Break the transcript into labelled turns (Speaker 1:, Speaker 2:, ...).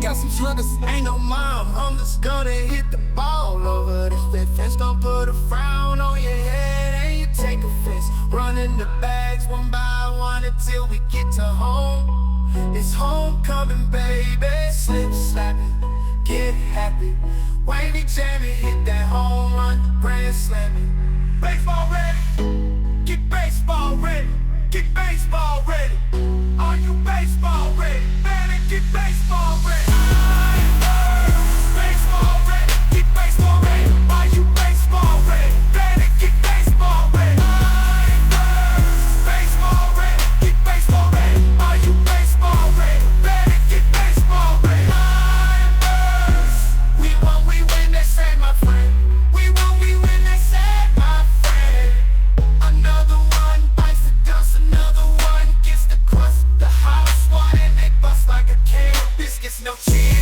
Speaker 1: got some sluggers. Ain't no mom, I'm just gonna hit the ball over this bed fence. Don't put a frown on your head and you take offense. Running the bags one by one until we get to home. It's homecoming, baby. Slip slapping, get happy. Wavy jammy, hit that home run, grand slamming. Baseball ready, get baseball ready, get baseball ready. Are you baseball ready? Better get baseball ready. Baseball ready, get baseball ready. Are you baseball ready? Better get baseball ready. Baseball ready, get baseball ready. Are you baseball ready? Better get baseball ready. We won, we win, they say, my friend. We won, we win, they say, my friend. Another one bites the dust, another one gets the crust. The house one and they bust like a can. Biscuits, no cheese.